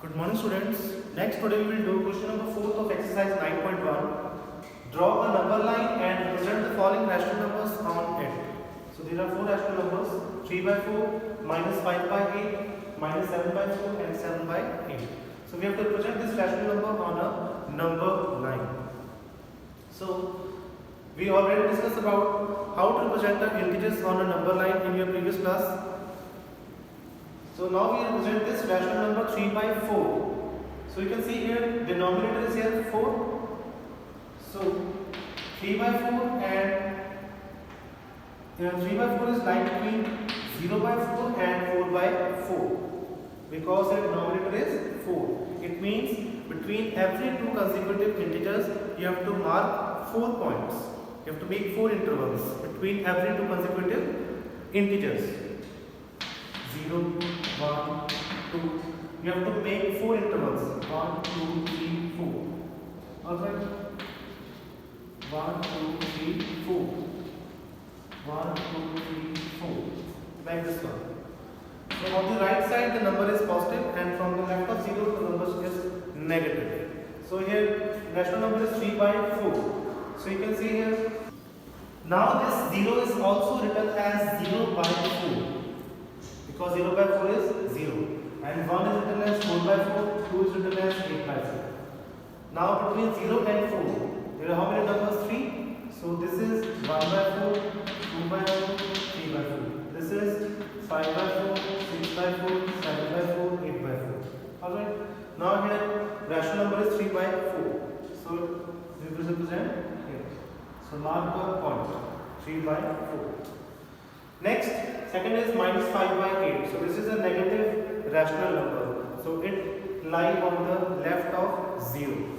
Good morning students. Next today we will do question number 4 of exercise 9.1. Draw a number line and represent the following rational numbers on it. So there are four rational numbers: 3 by 4, minus 5 by 8, minus 7 by 4 and 7 by 8. So we have to represent this rational number on a number line. So we already discussed about how to represent the integers on a number line in your previous class. So now we represent this rational number 3 by 4. So you can see here denominator is here 4. So 3 by 4 and 3 by 4 is lying between 0 by 4 and 4 by 4 because the denominator is 4. It means between every two consecutive integers you have to mark 4 points. You have to make 4 intervals between every two consecutive integers. 0, 1, 2. You have to make 4 intervals. 1, 2, 3, 4. Alright. 1, 2, 3, 4. 1, 2, 3, 4. Like this one. So on the right side the number is positive and from the left of 0 the number is negative. So here rational number is 3 by 4. So you can see here. Now this 0 is also written as 0 by 4. Because 0 by 4 is 0 and 1 is written as 4 by 4, 2 is written as 8 by 4. Now between 0 and 4, there are how many numbers? 3. So this is 1 by 4, 2 by 4, 3 by 4. This is 5 by 4, 6 by 4, 7 by 4, 8 by 4. Alright. Now here rational number is 3 by 4. So we will represent here. So mark the point 3 by 4. Next, second is minus 5 by 8. So this is a negative rational number. So it lies on the left of 0.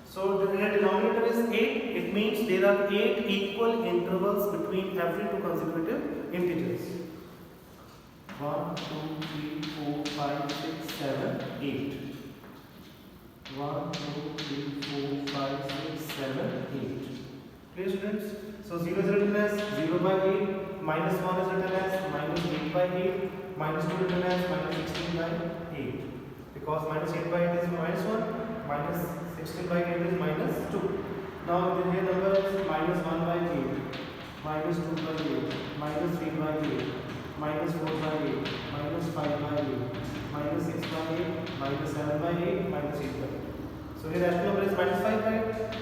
So the denominator is 8. It means there are 8 equal intervals between every two consecutive integers. 1, 2, 3, 4, 5, 6, 7, 8. 1, 2, 3, 4, 5, 6, 7, 8. Clear students? So 0 is written as 0 by 8, minus 1 is written as minus 8 by 8, minus 2 is written as minus 16 by 8. Because minus 8 by 8 is minus 1, minus 16 by 8 is minus 2. Now the here number is minus 1 by 8, minus 2 by 8, minus 3 by 8, minus 4 by 8, minus 5 by 8, minus 6 by 8, minus 7 by 8, minus 8 by 8. So here rational number is minus 5 by 8.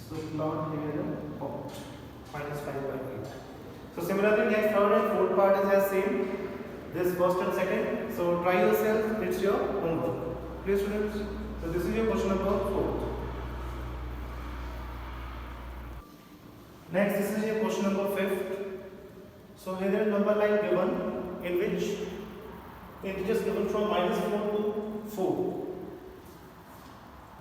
So plot here the point minus 5 by 8. So similarly next third and fourth part is as same. This first and second. So try yourself. It's your homework. Please students. So this is your question number 4. Next, this is your question number 5. So here there is number line given in which integers given from minus 4 to 4.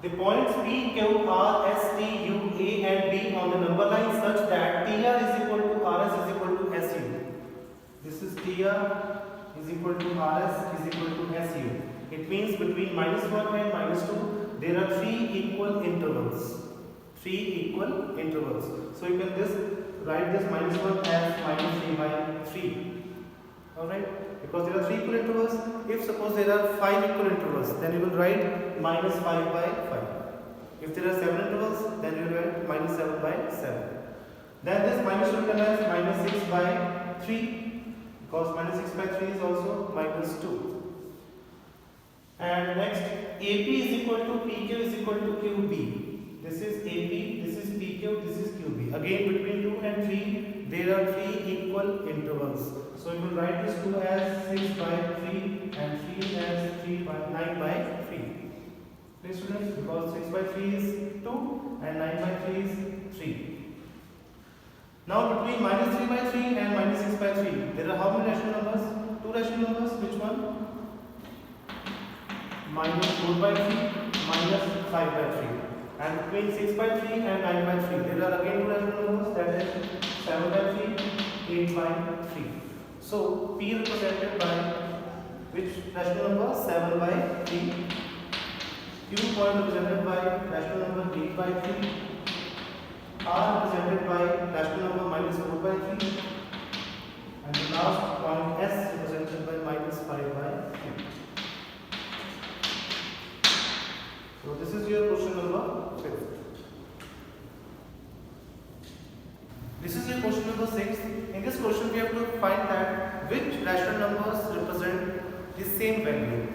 The points P, Q, R, S, T, U, A and B on the number line such that TR is equal to RS is equal to SU. This is TR is equal to RS is equal to SU. It means between minus 1 and minus 2 there are 3 equal intervals. 3 equal intervals. So you can just write this minus 1 as minus 3 by 3. Alright? Because there are 3 equal intervals. If suppose there are 5 equal intervals, then you will write minus 5 by 5. If there are 7 intervals, then you will write minus 7 by 7. Then this minus will become as minus 6 by 3. Because minus 6 by 3 is also minus 2. And next, AP is equal to PQ is equal to QB. This is AP, this is PQ, this is QB. Again, between 2 and 3, there are 3 equal intervals. So you will write this 2 as 6 by 3 and 3 as 9 by 3. Please students, because 6 by 3 is 2 and 9 by 3 is 3. Now between minus 3 by 3 and minus 6 by 3, there are how many rational numbers? 2 rational numbers. Which one? Minus 4 by 3, minus 5 by 3. And between 6 by 3 and 9 by 3, there are again 2 rational numbers, that is 7 by 3, 8 by 3. So P represented by which rational number? 7 by 3. Q point represented by rational number 8 by 3. R represented by rational number minus 4 by 3. And the last point S represented by minus 5 by 3. So this is your question number 5th. This is your question number 6. In this question we have to find that which rational numbers represent the same value.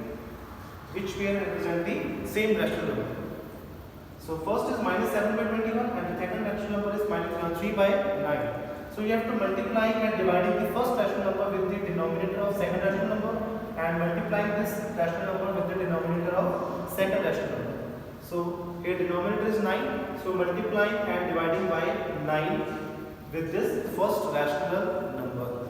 Which we represent the same rational number. So first is minus 7 by 21 and the second rational number is minus 3 by 9. So you have to multiply and dividing the first rational number with the denominator of second rational number and multiplying this rational number with the denominator of second rational number. So here denominator is 9. So multiplying and dividing by 9 with this first rational number.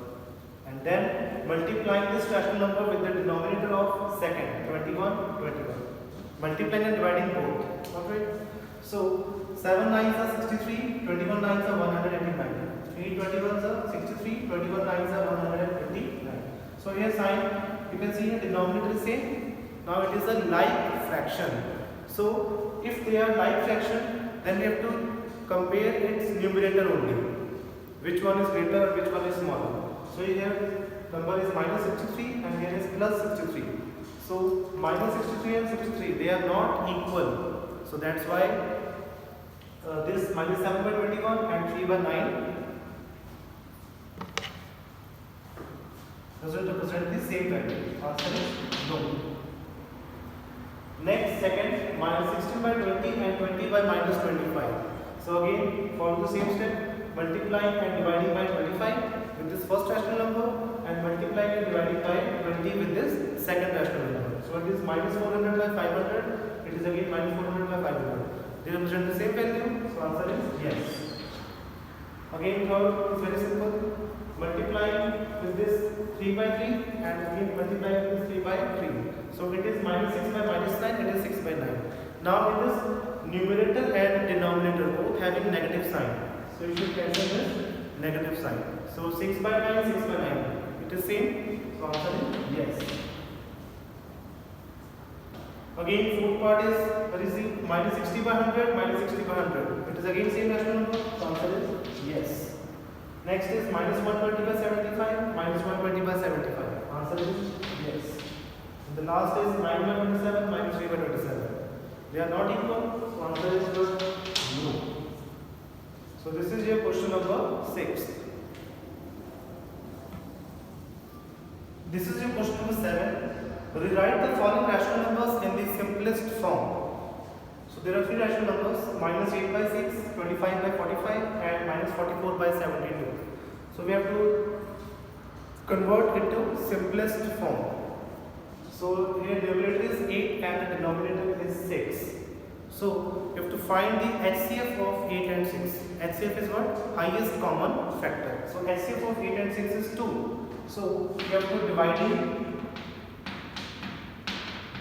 And then multiplying this rational number with the denominator of second 21. Multiplying and dividing both. Okay. So 7 9s are 63, 21 9s are 189. 3 21s are 63, 21 9s are 189. So here sign you can see here denominator is same. Now it is a like fraction. So if they are like fraction, then we have to compare its numerator only. Which one is greater and which one is smaller. So here number is minus 63 and here is plus 63. So minus 63 and 63 they are not equal. So that's why this minus 7 by 21 and 3 by 9 doesn't represent the same value. Answer is no. Next, second, minus 16 by 20 and 20 by minus 25. So again, follow the same step, multiplying and dividing by 25 with this first rational number and multiplying and dividing by 20 with this second rational number. So it is minus 400 by 500. It is again minus 400 by 500. They represent the same value. So answer is yes. Again, third is very simple. Multiplying with this 3 by 3 and again multiplying with this 3 by 3. So it is minus 6 by minus 9, it is 6 by 9. Now it is numerator and denominator both having negative sign. So you should cancel this negative sign. So 6 by 9, 6 by 9. It is same. So answer is yes. Again fourth part is what is the minus 60 by 100, minus 60 by 100. It is again same rational number. So answer is yes. Next is minus 120 by 75, minus 120 by 75. Answer is yes. And the last is 9 by 27, minus 3 by 27. They are not equal. So answer is no. So this is your question number 6. This is your question number 7. Rewrite the following rational numbers in the simplest form. So there are three rational numbers, minus 8 by 6, 25 by 45 and minus 44 by 72. So we have to convert into simplest form. So here numerator is 8 and the denominator is 6. So you have to find the HCF of 8 and 6. HCF is what? Highest common factor. So HCF of 8 and 6 is 2. So you have to divide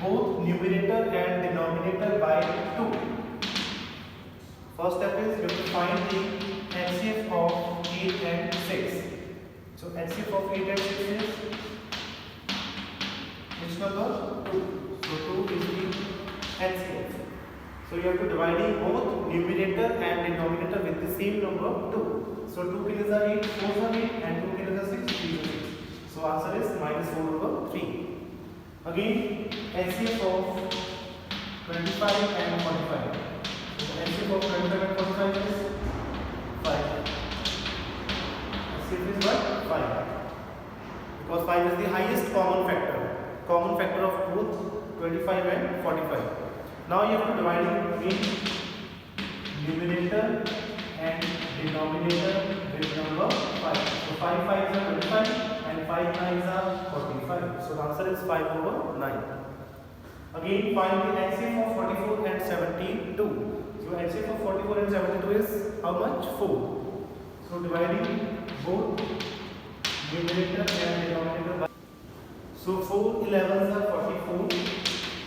both numerator and denominator by 2. First step is you have to find the HCF of 8 and 6. So HCF of 8 and 6 is which number? 2. So 2 is the HCF. So you have to divide both numerator and denominator with the same number 2. So 2 k is 8, 4 is 8 and 2 k is 6, 3 is 6. So answer is minus 4 over 3. Again HCF of 25 and 45. So HCF of 25 and 45 is 5. HCF is what? 5. Because 5 is the highest common factor. Common factor of both 25 and 45. Now you have to divide in numerator and denominator with number 5. So 5 5s are 25 and 5 9s are 45. So the answer is 5 over 9. Again find the HCF of 44 and 72. So HCF of 44 and 72 is how much? 4. So dividing both numerator and denominator by. So 4 11s are 44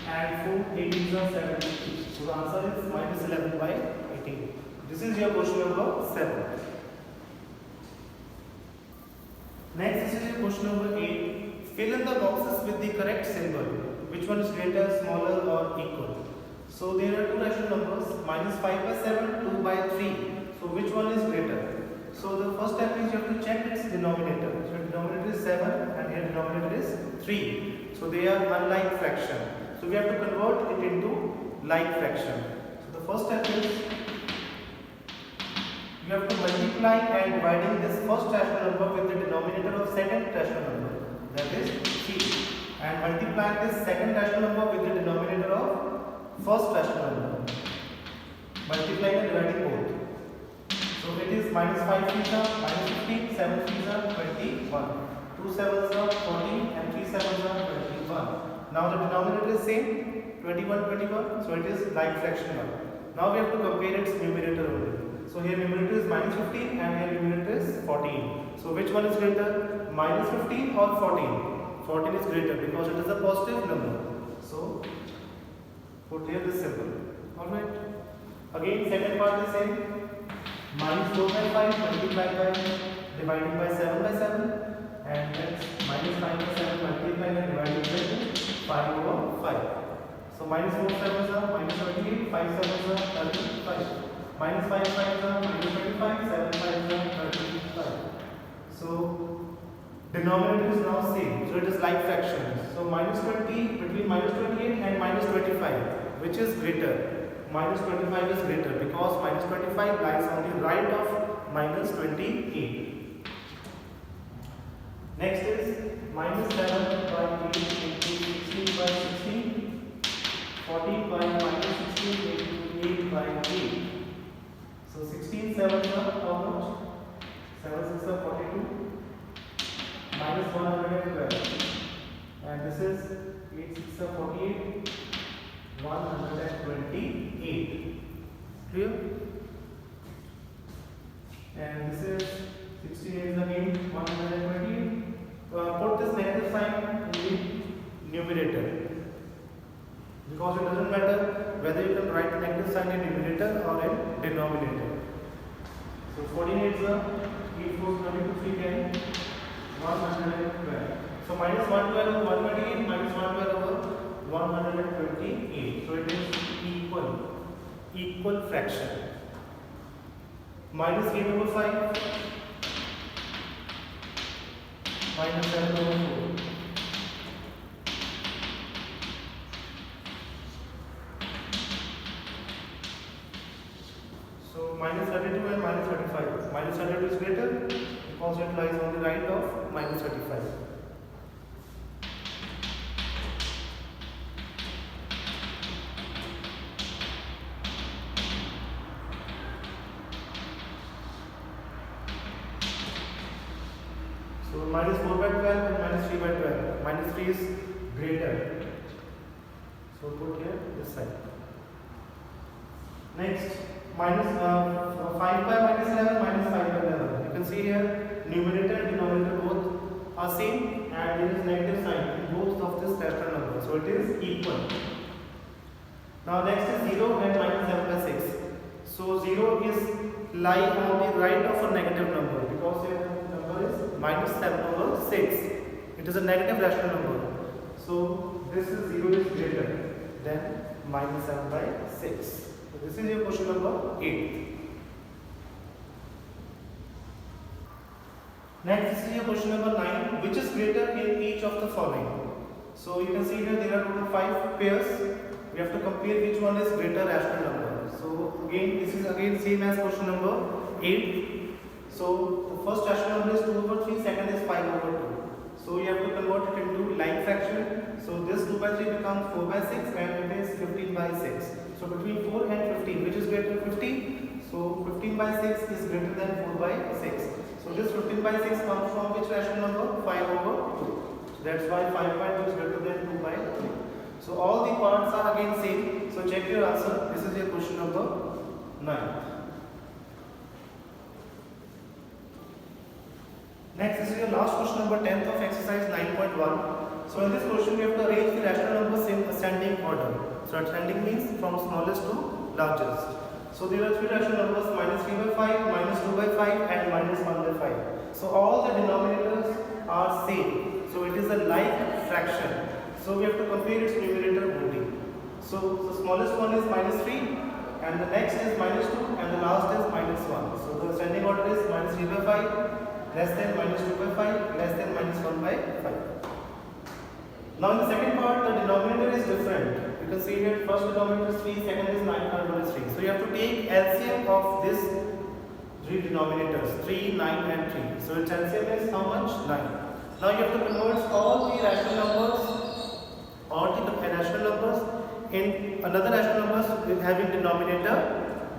and 4 18s are 72. So the answer is minus 11 by 18. This is your question number 7. Next, this is your question number 8. fill in the boxes with the correct symbol. Which one is greater, smaller or equal? So there are two rational numbers, minus 5 by 7, 2 by 3. So which one is greater? So the first step is you have to check its denominator. So denominator is 7 and here denominator is 3. So they are unlike fraction. So we have to convert it into like fraction. So the first step is you have to multiply and dividing this first rational number with the denominator of second rational number, that is 3, and multiply this second rational number with the denominator of first rational number, multiplying and dividing both. So it is minus 5 threes are minus 15, 7 threes are 21, 2 sevens are 14 and 3 sevens are 21. Now the denominator is same, 21, 21, so it is like fraction 1. Now we have to compare its numerator only. So here numerator is minus 15 and here numerator is 14. So which one is greater, minus 15 or 14? 14 is greater because it is a positive number. So put here this symbol. Alright. Again second part is same. Minus 4 by 5 multiplied by dividing by 7 by 7, and next minus 5 by 7 multiplied and dividing by 5 over 5. So minus 4 sevens are minus 28, 5 sevens are 35. Minus 5 5s are minus 25, 7 5s are 35. So denominator is now same. So it is like fraction. So minus 20 between minus 28 and minus 25. Which is greater? Minus 25 is greater because minus 25 lies on the right of minus 28. Next is minus 7 by 8 into 16 by 16. 40 by minus 16 into 8 by 8. So 16 sevens are how much? 7 6 are 42. Minus 112. And this is 8 6 are 48. 128. Clear? And this is 16 is again 128. Put this negative sign in the numerator because it doesn't matter whether you can write the negative sign in numerator or in denominator. So 14 is 8 4 22 3 10 112. So minus 112 over 128 minus 112 over 128. So it is equal fraction. Minus 8 over 5 minus 7 over 4. So minus 32 and minus 35. Minus 32 is greater because it lies on the right of minus 35. So minus 4 by 12 and minus 3 by 12. Minus 3 is greater. So put here this side. Next, minus 5 by minus 11 minus 5 by 11. You can see here numerator and denominator both are same and there is negative sign in both of this rational number. So it is equal. Now next is 0 and minus 7 by 6. So 0 is lie on the right of a negative number because here is minus 7 over 6. It is a negative rational number. So this is 0 is greater than minus 7 by 6. So this is your question number 8. Next, this is your question number 9. Which is greater in each of the following? So you can see here there are total 5 pairs. We have to compare which one is greater rational number. So again, this is again same as question number 8. So the first rational number is 2 over 3, second is 5 over 2. So you have to convert it into like fraction. So this 2 by 3 becomes 4 by 6 and it is 15 by 6. So between 4 and 15, which is greater? 15. So 15 by 6 is greater than 4 by 6. So this 15 by 6 comes from which rational number? 5 over 2. So that's why 5 by 2 is greater than 2 by 3. So all the parts are again same. So check your answer. This is your question number 9. Next, this is your last question number 10th of exercise 9.1. So in this question, we have to arrange the rational numbers in ascending order. So ascending means from smallest to largest. So there are 3 rational numbers, minus 3 by 5, minus 2 by 5 and minus 1 by 5. So all the denominators are same. So it is a like fraction. So we have to compare its numerator only. So the smallest one is minus 3 and the next is minus 2 and the last is minus 1. So the ascending order is minus 3 by 5, less than minus 2 by 5, less than minus 1 by 5. Now in the second part, the denominator is different. You can see here first denominator is 3, second is 9, third one is 3. So you have to take LCM of this three denominators, 3, 9 and 3. So its LCM is how much? 9. Now you have to convert all the rational numbers, in another rational numbers with having denominator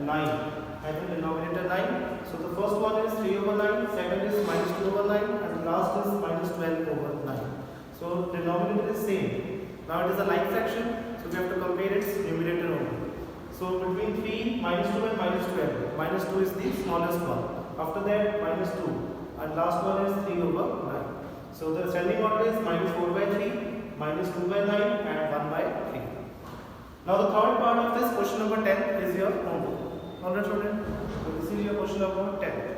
9. Having denominator 9. So the first one is 3 over 9, second is minus 2 over 9 and the last is minus 12 over 9. So denominator is same. Now it is a like fraction, so we have to compare its numerator only. So between 3, minus 2 and minus 12, minus 2 is the smallest one. After that minus 2 and last one is 3 over 9. So the ascending order is minus 4 by 3, minus 2 by 9 and 1 by 3. Now the third part of this question number 10 is your homework. Alright children, so this is your question number 10.